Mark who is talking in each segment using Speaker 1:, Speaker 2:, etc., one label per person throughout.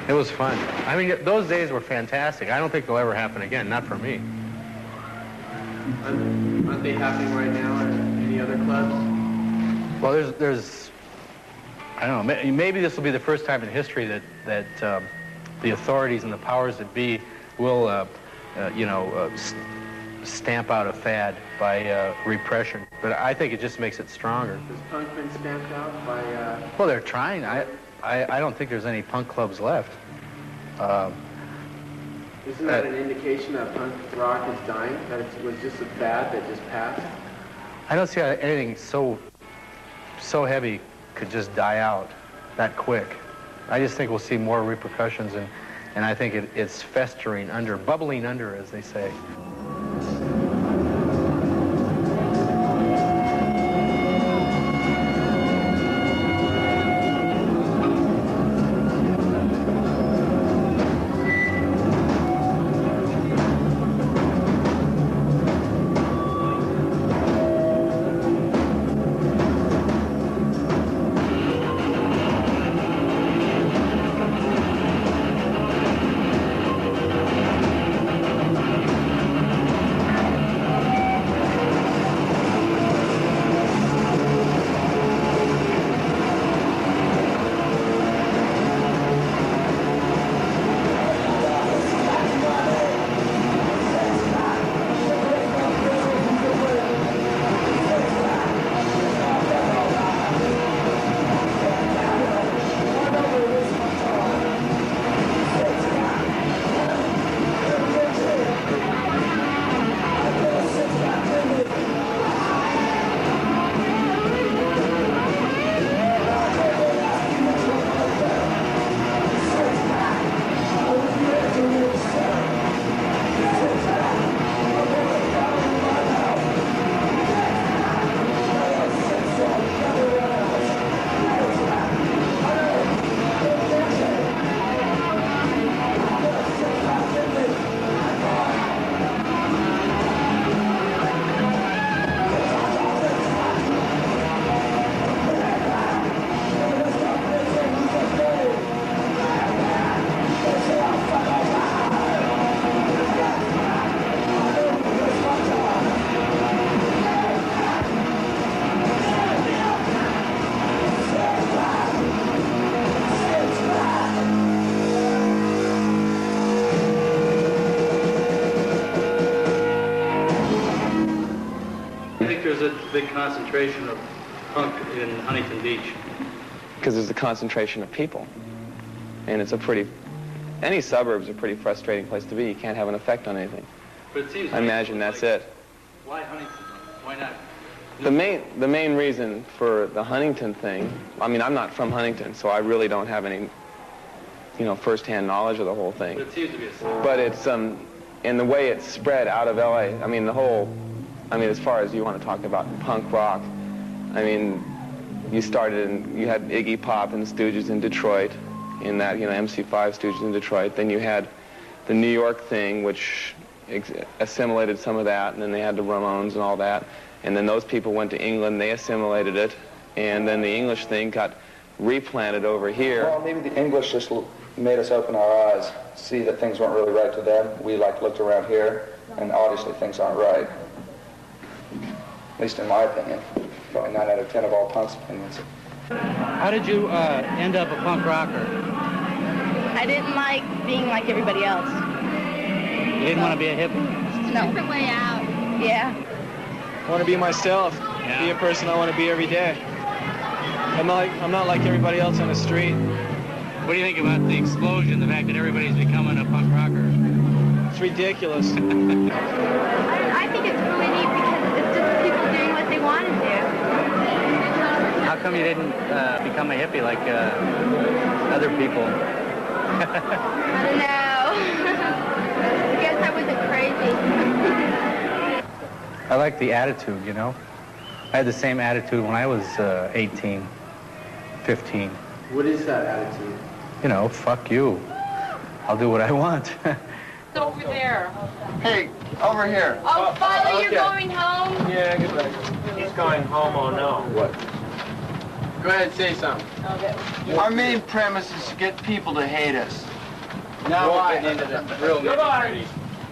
Speaker 1: It was fun. I mean, those days were fantastic. I don't think they'll ever happen again, not for me.
Speaker 2: Aren't they happening right now at any other clubs?
Speaker 1: Well, there's I don't know, maybe this will be the first time in history that the authorities and the powers that be will, stamp out a fad by repression. But I think it just makes it stronger.
Speaker 2: Has punk been stamped out by...
Speaker 1: Well, they're trying. I don't think there's any punk clubs left.
Speaker 2: Isn't that an indication that punk rock is dying? That it was just a fad that just passed?
Speaker 1: I don't see how anything so heavy could just die out that quick. I just think we'll see more repercussions, and I think it's festering bubbling under, as they say.
Speaker 3: There's a big concentration of punk in Huntington Beach.
Speaker 4: Because there's a concentration of people. And it's any suburb's a pretty frustrating place to be. You can't have an effect on anything.
Speaker 3: But it seems
Speaker 4: I imagine that's it.
Speaker 3: Why Huntington? Why not?
Speaker 4: The main reason for the Huntington thing, I mean, I'm not from Huntington, so I really don't have any, first-hand knowledge of the whole thing.
Speaker 3: But it seems to be a...
Speaker 4: But it's, in the way it's spread out of L.A., I mean, as far as you want to talk about punk rock, I mean, you had Iggy Pop and the Stooges in Detroit, in that, MC5 Stooges in Detroit. Then you had the New York thing, which assimilated some of that, and then they had the Ramones and all that. And then those people went to England, they assimilated it, and then the English thing got replanted over here.
Speaker 5: Well, maybe the English just made us open our eyes, see that things weren't really right to them. We looked around here, and obviously things aren't right. At least in my opinion. Probably 9 out of 10 of all punk's opinions.
Speaker 6: How did you end up a punk rocker?
Speaker 7: I didn't like being like everybody else.
Speaker 6: You didn't want to be a hippie?
Speaker 7: No. Different way out. Yeah.
Speaker 8: I want to be myself, be a person I want to be every day. I'm not like everybody else on the street.
Speaker 6: What do you think about the explosion, the fact that everybody's becoming a punk rocker?
Speaker 8: It's ridiculous.
Speaker 7: I think it's really neat because it's just people doing what they want to do.
Speaker 6: How come you didn't become a hippie like other people?
Speaker 7: I don't know. I guess I wasn't crazy.
Speaker 1: I like the attitude, I had the same attitude when I was 18, 15.
Speaker 2: What is that attitude?
Speaker 1: Fuck you. I'll do what I want.
Speaker 9: Over there.
Speaker 5: Hey, over here.
Speaker 9: Oh, Father, you're going home?
Speaker 2: Yeah, goodbye. He's going home, oh no. What? Go ahead, say something.
Speaker 9: Okay.
Speaker 5: Our main premise is to get people to hate us.
Speaker 6: Now we're getting into the real nitty-gritty.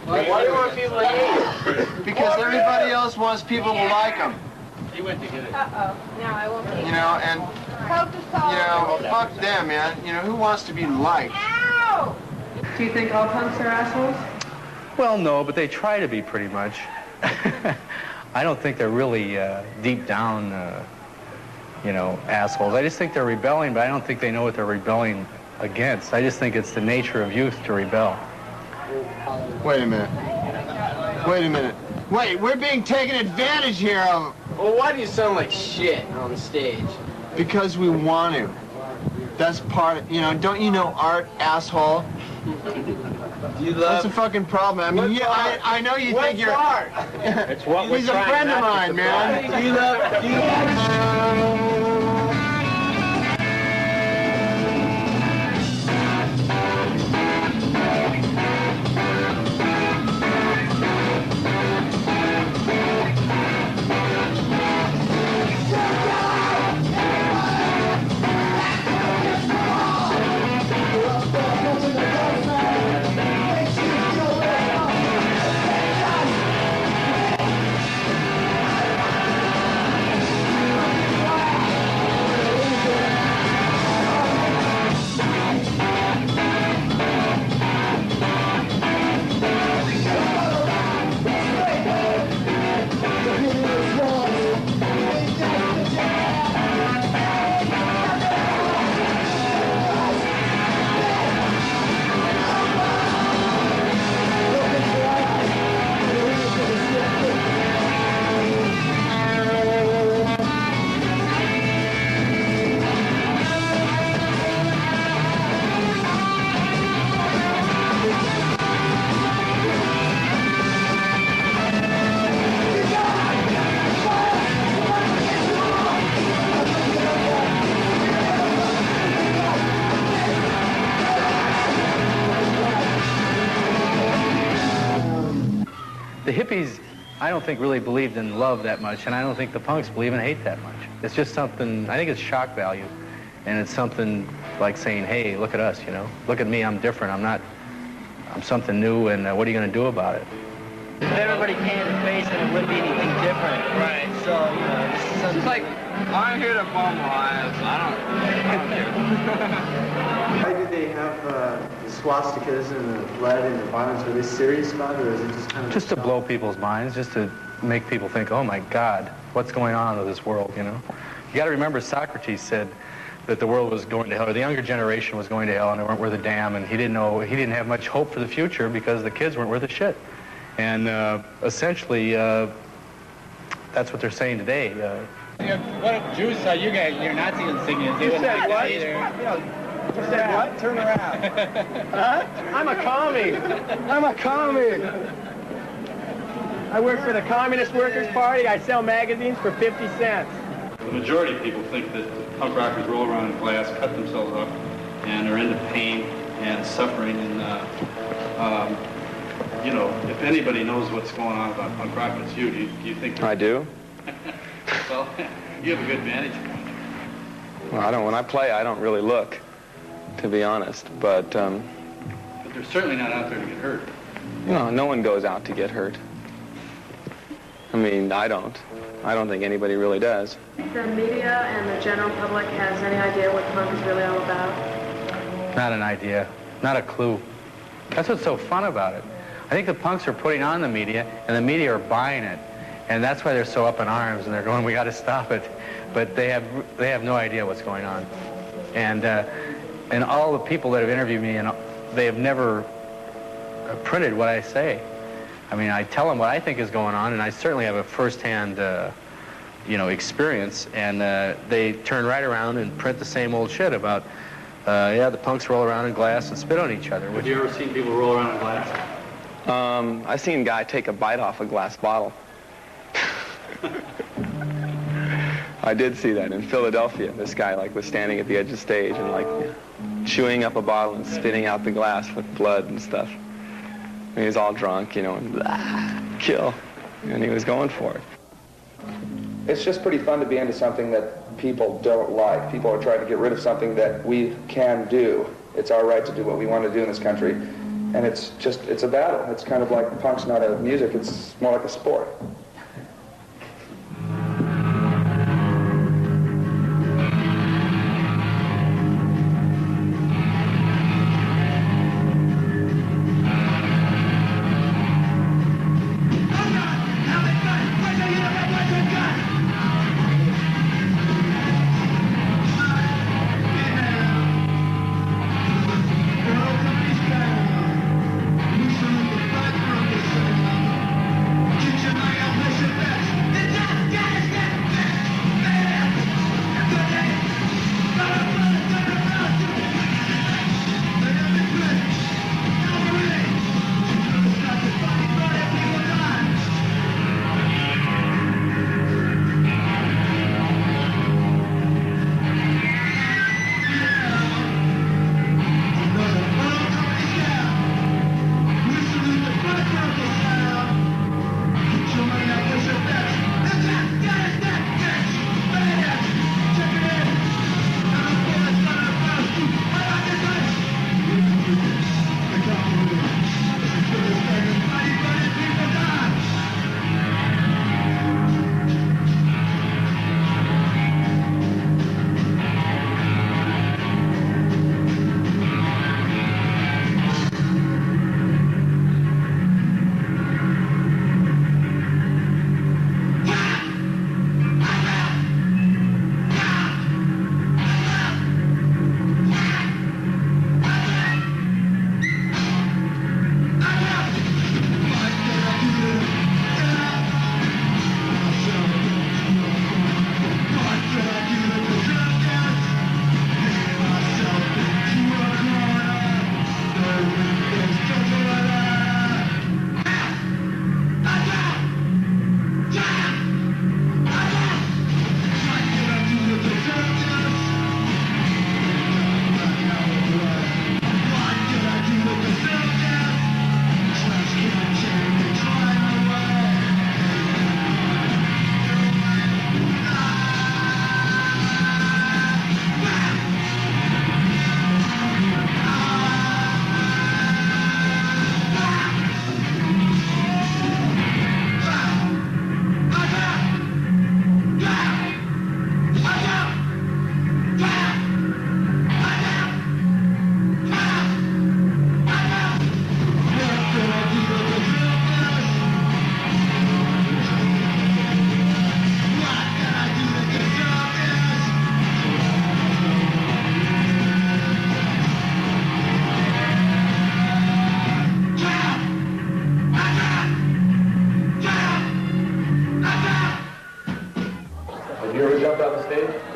Speaker 2: Why do you want people to hate you? Because everybody else wants people to like them.
Speaker 3: He went to get it.
Speaker 9: Uh-oh. Now I won't be.
Speaker 2: You know, and, fuck them, man. You know, who wants to be liked?
Speaker 9: Ow!
Speaker 10: Do you think all punks are assholes?
Speaker 1: Well, no, but they try to be pretty much. I don't think they're really deep down, assholes. I just think they're rebelling, but I don't think they know what they're rebelling against. I just think it's the nature of youth to rebel.
Speaker 2: Wait a minute. Wait, we're being taken advantage here of.
Speaker 6: Well, why do you sound like shit on the stage?
Speaker 2: Because we want to. That's part of, don't you know art, asshole?
Speaker 6: You
Speaker 2: That's
Speaker 6: love...
Speaker 2: a fucking problem. I mean, I know you think you're...
Speaker 6: art?
Speaker 3: It's what we're
Speaker 2: He's a
Speaker 3: trying
Speaker 2: friend of
Speaker 3: not to
Speaker 2: mine, man.
Speaker 6: Do you love...
Speaker 1: The hippies, I don't think really believed in love that much, and I don't think the punks believe in hate that much. It's just something, I think it's shock value, and it's something like saying, hey, look at us, look at me, I'm different, I'm something new, and what are you going to do about it?
Speaker 6: If everybody came to face it, it wouldn't be anything different. Right. So,
Speaker 8: It's like, I'm here to bum lives. I don't care.
Speaker 2: Why do they have the swastikas and the blood and the violence? Are they serious about it, or is it just kind of...
Speaker 1: Just to blow people's minds, just to make people think, oh my God, what's going on with this world, You got to remember Socrates said that the world was going to hell, or the younger generation was going to hell, and they weren't worth a damn, and he didn't have much hope for the future because the kids weren't worth a shit. And essentially, that's what they're saying today.
Speaker 6: what Jews are you guys? Your Nazi insignias.
Speaker 2: You said what? You said what? Turn around. Huh? I'm a commie. I work for the Communist Workers' Party. I sell magazines for 50 cents.
Speaker 3: The majority of people think that punk rockers roll around in glass, cut themselves up, and are into pain and suffering. And if anybody knows what's going on about punk rock, it's you. Do you think?
Speaker 4: I do.
Speaker 3: Well, you have a good vantage point.
Speaker 4: Well, I don't. When I play, I don't really look, to be honest. But
Speaker 3: But they're certainly not out there to get hurt.
Speaker 4: no one goes out to get hurt. I mean, I don't think anybody really does.
Speaker 10: The media and the general public has any idea what punk is really all about?
Speaker 1: Not an idea, not a clue. That's what's so fun about it. I think the punks are putting on the media, and the media are buying it. And that's why they're so up in arms, and they're going, we got to stop it. But they have no idea what's going on. And all the people that have interviewed me, and they have never printed what I say. I mean, I tell them what I think is going on, and I certainly have a first-hand, experience. And they turn right around and print the same old shit about, the punks roll around in glass and spit on each other.
Speaker 3: Have you ever seen people roll around in glass?
Speaker 4: I seen a guy take a bite off a glass bottle. I did see that in Philadelphia. This guy was standing at the edge of the stage and chewing up a bottle and spitting out the glass with blood and stuff. And he was all drunk, and blah, kill. And he was going for it.
Speaker 5: It's just pretty fun to be into something that people don't like. People are trying to get rid of something that we can do. It's our right to do what we want to do in this country. And it's a battle. It's kind of like punk's not a music, it's more like a sport.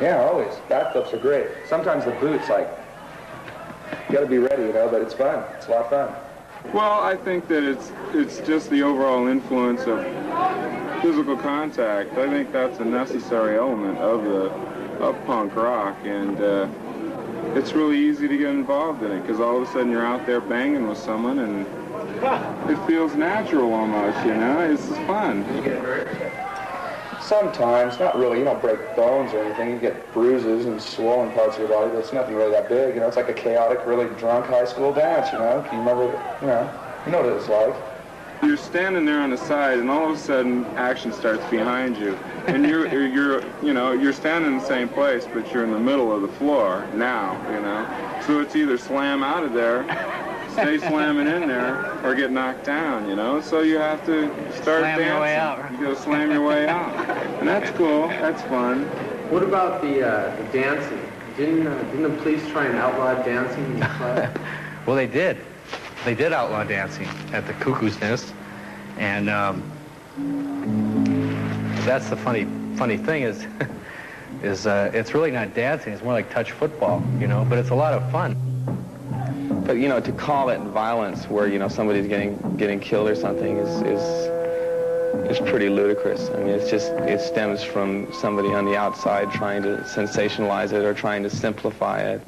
Speaker 5: Yeah, always. Backflips are great. Sometimes the boots, like, you gotta be ready, you know, but it's fun. It's a lot of fun.
Speaker 11: Well, I think that it's just the overall influence of physical contact. I think that's a necessary element of punk rock, and it's really easy to get involved in it because all of a sudden you're out there banging with someone and it feels natural almost, you know? It's fun.
Speaker 5: You get hurt? Sometimes, not really. You don't break bones or anything. You get bruises and swollen parts of your body, but it's nothing really that big. You know, it's like a chaotic, really drunk high school dance, you know? You remember, you know what it was like.
Speaker 11: You're standing there on the side, and all of a sudden, action starts behind you. And you're standing in the same place, but you're in the middle of the floor now, you know? So it's either slam out of there, stay slamming in there, or get knocked down, you know? So you have to start
Speaker 6: slam
Speaker 11: dancing.
Speaker 6: Your way out, right?
Speaker 11: You gotta slam your way out. And that's cool. That's fun.
Speaker 2: What about the dancing? Didn't the police try and outlaw dancing in the class?
Speaker 1: Well, they did. They did outlaw dancing at the Cuckoo's Nest, and that's the funny thing is it's really not dancing. It's more like touch football, you know. But it's a lot of fun.
Speaker 4: But you know, to call it violence, where you know somebody's getting killed or something, is pretty ludicrous. I mean, it stems from somebody on the outside trying to sensationalize it or trying to simplify it.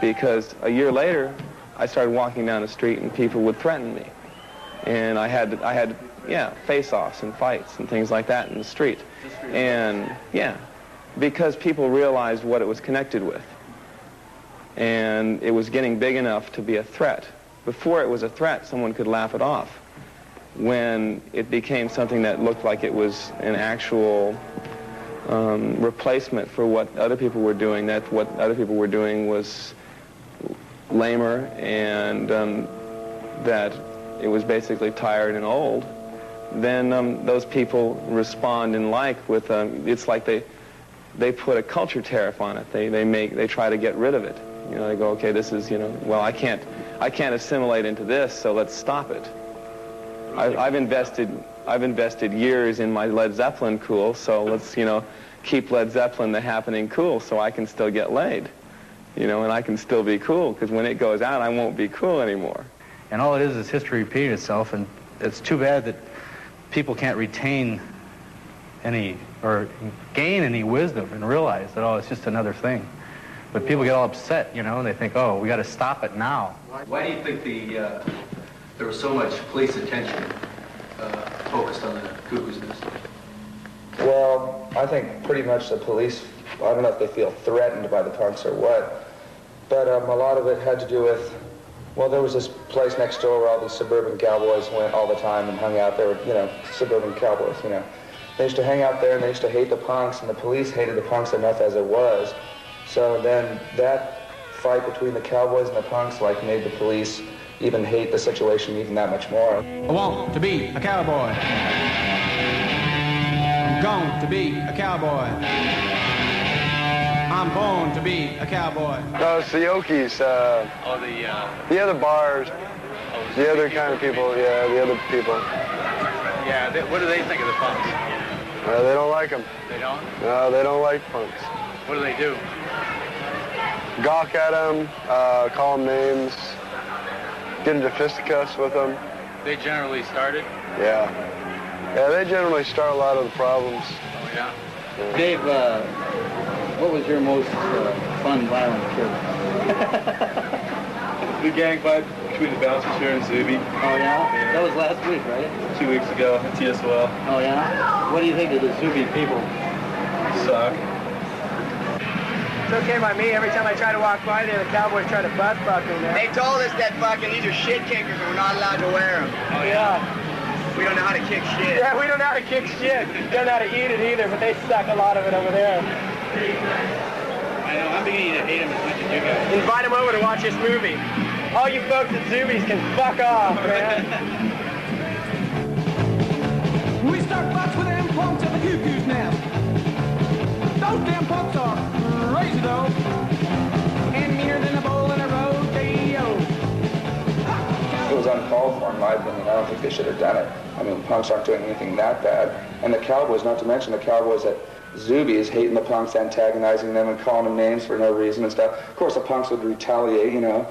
Speaker 4: because a year later, I started walking down the street and people would threaten me. And I had face-offs and fights and things like that in the street. And, yeah, because people realized what it was connected with. And it was getting big enough to be a threat. Before it was a threat, someone could laugh it off. When it became something that looked like it was an actual replacement for what other people were doing, that what other people were doing was lamer, and that it was basically tired and old, then those people respond in like with, it's like they put a culture tariff on it. They try to get rid of it. You know, they go, okay, this is, you know, well, I can't assimilate into this, so let's stop it. I've invested years in my Led Zeppelin cool, so let's, you know, keep Led Zeppelin the happening cool so I can still get laid. You know, and I can still be cool, because when it goes out, I won't be cool anymore.
Speaker 1: And all it is history repeating itself, and it's too bad that people can't retain any, or gain any wisdom and realize that, oh, it's just another thing. But people get all upset, you know, and they think, oh, we got to stop it now.
Speaker 12: Why do you think there was so much police attention focused on the Cuckoo's Nest?
Speaker 5: Well, I think pretty much the police, I don't know if they feel threatened by the punks or what, but a lot of it had to do with, well, there was this place next door where all these suburban cowboys went all the time and hung out there, you know, suburban cowboys, you know. They used to hang out there and they used to hate the punks, and the police hated the punks enough as it was. So then that fight between the cowboys and the punks like made the police even hate the situation even that much more.
Speaker 13: I want to be a cowboy. I'm going to be a cowboy. I'm born to be a cowboy.
Speaker 14: No, it's the Yokies. The other bars. The other kind of people. Yeah, the other people.
Speaker 6: Yeah, what do they think of the punks?
Speaker 14: They don't like them.
Speaker 6: They don't?
Speaker 14: No, they don't like punks.
Speaker 6: What do they do?
Speaker 14: Gawk at them, call them names, get into fisticuffs with them.
Speaker 6: They generally started?
Speaker 14: Yeah. Yeah, they generally start a lot of the problems.
Speaker 6: Oh, yeah? Dave, what was your most fun, violent kill?
Speaker 3: The gang fight between the bouncers here and Zuby.
Speaker 6: Oh, yeah? That was last week, right?
Speaker 3: 2 weeks ago at TSOL.
Speaker 6: Oh, yeah? What do you think of the Zuby people?
Speaker 3: Suck.
Speaker 15: It's okay by me. Every time I try to walk by there, the cowboys try to butt fuck me, man.
Speaker 16: They told us that fucking these are shit kickers and we're not allowed to wear them.
Speaker 15: Oh, yeah.
Speaker 16: We don't know how to kick shit.
Speaker 15: Yeah, we don't know how to kick shit. Don't know how to eat it either, but they suck a lot of it over there.
Speaker 6: I know, I'm beginning to hate them as much as you guys.
Speaker 15: Invite them over to watch this movie. All you folks at Zuby's can fuck off, man.
Speaker 13: We start fights with them punks at the Cuckoo's Nest. Those damn punks are crazy though, and meaner than a bull in a rodeo.
Speaker 5: It was uncalled for, in my opinion. I don't think they should have done it. I mean, punks aren't doing anything that bad. And the cowboys, not to mention the cowboys at Zuby's, hating the punks, antagonizing them and calling them names for no reason and stuff. Of course, the punks would retaliate, you know,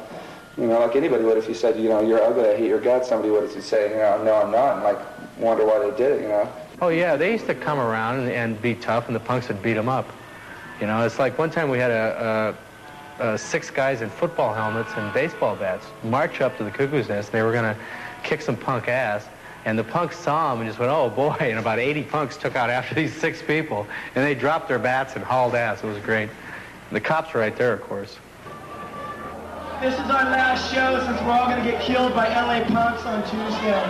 Speaker 5: like anybody would if you said, you know, you're ugly, I hate your guts. Somebody would say, you know, no, I'm not, and like wonder why they did it, you know.
Speaker 1: Oh, yeah, they used to come around and be tough, and the punks would beat them up. You know, it's like one time we had 6 guys in football helmets and baseball bats march up to the Cuckoo's Nest. They were going to kick some punk ass, and the punks saw them and just went, oh, boy, and about 80 punks took out after these 6 people, and they dropped their bats and hauled ass. It was great. And the cops were right there, of course.
Speaker 15: This is our last show since we're all going to get killed by LA punks on Tuesday.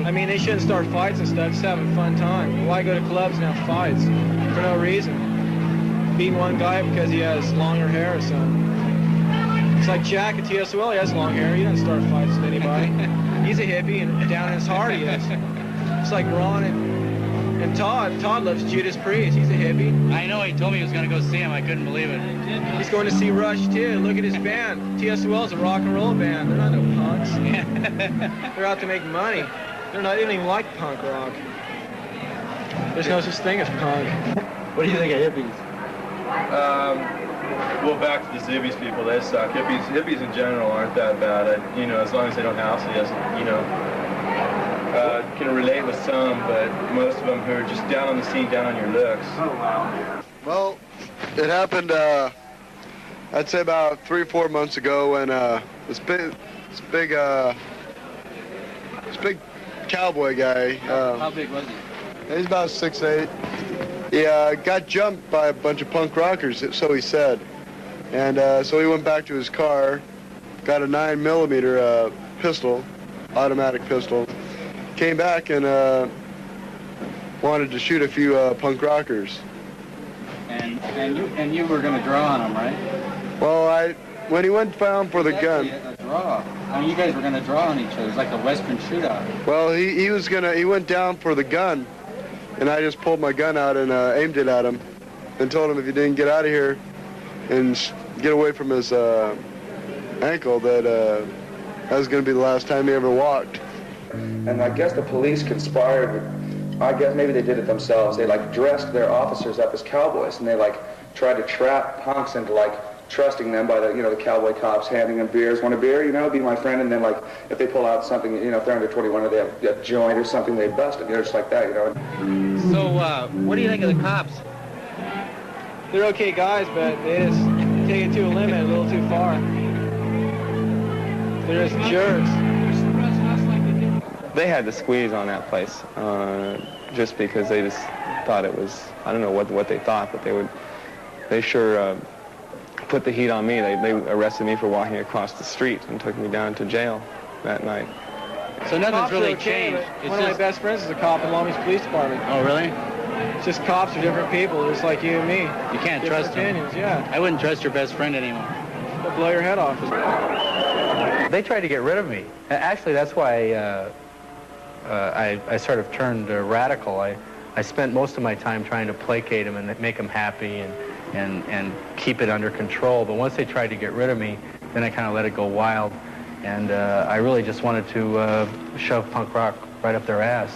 Speaker 8: I mean, they shouldn't start fights and stuff, just having a fun time. Why go to clubs and have fights for no reason? Beating one guy because he has longer hair or something. It's like Jack at TSOL, he has long hair, he doesn't start fights with anybody. He's a hippie, and down in his heart he is. It's like Ron and Todd. Todd loves Judas Priest, he's a hippie.
Speaker 6: I know, he told me he was going to go see him, I couldn't believe it.
Speaker 8: He's going to see Rush too, look at his band. TSOL is a rock and roll band, they're not no punks. They're out to make money. They don't even like punk rock. There's no such thing as punk.
Speaker 6: What do you think of hippies?
Speaker 17: Well, back to the Zibbies people, they suck. Hippies in general aren't that bad. As long as they don't house it, can relate with some, but most of them who are just down on the scene, down on your looks.
Speaker 14: Oh, wow. Well, it happened, I'd say about 3 or 4 months ago when this big cowboy guy.
Speaker 6: How big was he?
Speaker 14: He's about 6'8". He got jumped by a bunch of punk rockers, so he said. And so he went back to his car, got a 9mm pistol, automatic pistol, came back and wanted to shoot a few punk rockers.
Speaker 6: And you were going to draw on him, right?
Speaker 14: Well, when he went down for the gun.
Speaker 6: A draw. I mean, you guys were going to draw on each other. It's like a Western shootout.
Speaker 14: Well, he went down for the gun, and I just pulled my gun out and aimed it at him, and told him if he didn't get out of here and get away from his ankle, that was going to be the last time he ever walked.
Speaker 5: And I guess the police conspired with, I guess maybe they did it themselves. They dressed their officers up as cowboys, and they tried to trap punks into trusting them by the cowboy cops handing them beers. Want a beer? Be my friend. And then if they pull out something, if they're under 21 or they have a joint or something, they bust them. Just like that,
Speaker 6: So what do you think of the cops?
Speaker 8: They're okay guys, but they just take it to a limit, a little too far. They're just jerks.
Speaker 4: They had the squeeze on that place, just because they just thought it was, I don't know what they thought, but they sure put the heat on me. They arrested me for walking across the street and took me down to jail that night.
Speaker 6: So nothing's really changed.
Speaker 8: One of my best friends is a cop in Long Beach Police Department.
Speaker 6: Oh, really?
Speaker 8: It's just cops are different people, just like you and me.
Speaker 6: You can't trust them.
Speaker 8: Opinions, yeah.
Speaker 6: I wouldn't trust your best friend anymore.
Speaker 8: They'll blow your head off.
Speaker 1: They tried to get rid of me. Actually, that's why I sort of turned radical. I spent most of my time trying to placate them and make them happy and keep it under control. But once they tried to get rid of me, then I kind of let it go wild. And I really just wanted to shove punk rock right up their ass.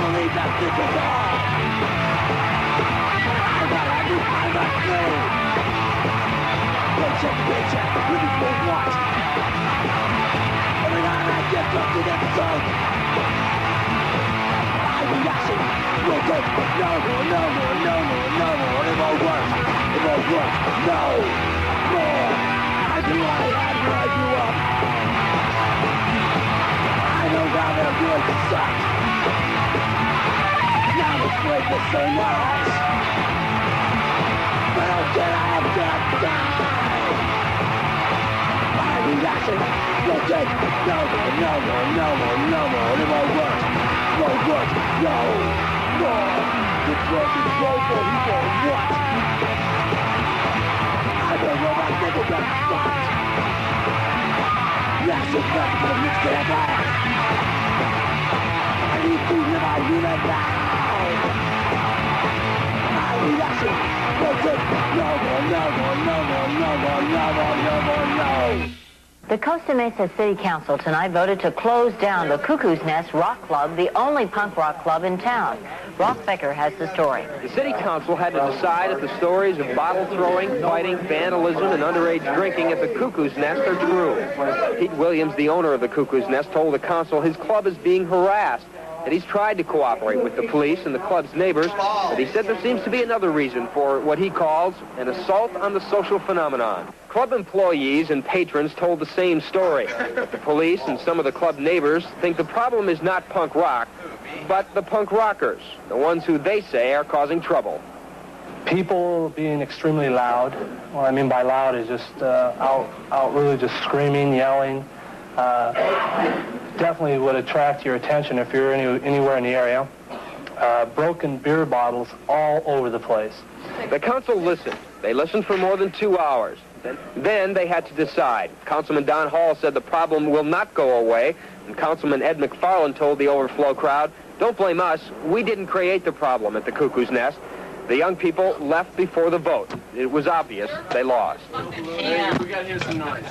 Speaker 13: believe that this is all. I'm not happy, I'm not free. Paycheck to paycheck, living for what? Every time I get up to that zone, I reaction will take no more, no more, no more, no more. It won't work, it won't work, no more. I do what I had when I grew up. I know now that I'm going to suck. Now I'm afraid to say lies. But how can I have got die? My reaction will take no more, no more, no more, no more. It won't work, won't work, no more. Control, control for who for what? I don't know my nigga got fucked. Yes, it's not the mix that I got. I need to live, I live it now. My reaction will take no more, no more, no more, no more, no more, no more, no.
Speaker 18: The Costa Mesa City Council tonight voted to close down the Cuckoo's Nest Rock Club, the only punk rock club in town. Ross Becker has the story.
Speaker 19: The city council had to decide if the stories of bottle throwing, fighting, vandalism, and underage drinking at the Cuckoo's Nest are true. Pete Williams, the owner of the Cuckoo's Nest, told the council his club is being harassed, that he's tried to cooperate with the police and the club's neighbors, but he said there seems to be another reason for what he calls an assault on the social phenomenon. Club employees and patrons told the same story. The police and some of the club neighbors think the problem is not punk rock, but the punk rockers, the ones who they say are causing trouble.
Speaker 20: People being extremely loud. What I mean by loud is just out really just screaming, yelling. Definitely would attract your attention if you're anywhere in the area. Broken beer bottles all over the place.
Speaker 19: The council listened. They listened for more than 2 hours. Then they had to decide. Councilman Don Hall said the problem will not go away, and Councilman Ed McFarland told the overflow crowd, "Don't blame us. We didn't create the problem at the Cuckoo's Nest." The young people left before the vote. It was obvious they lost.
Speaker 2: We got to hear some noise.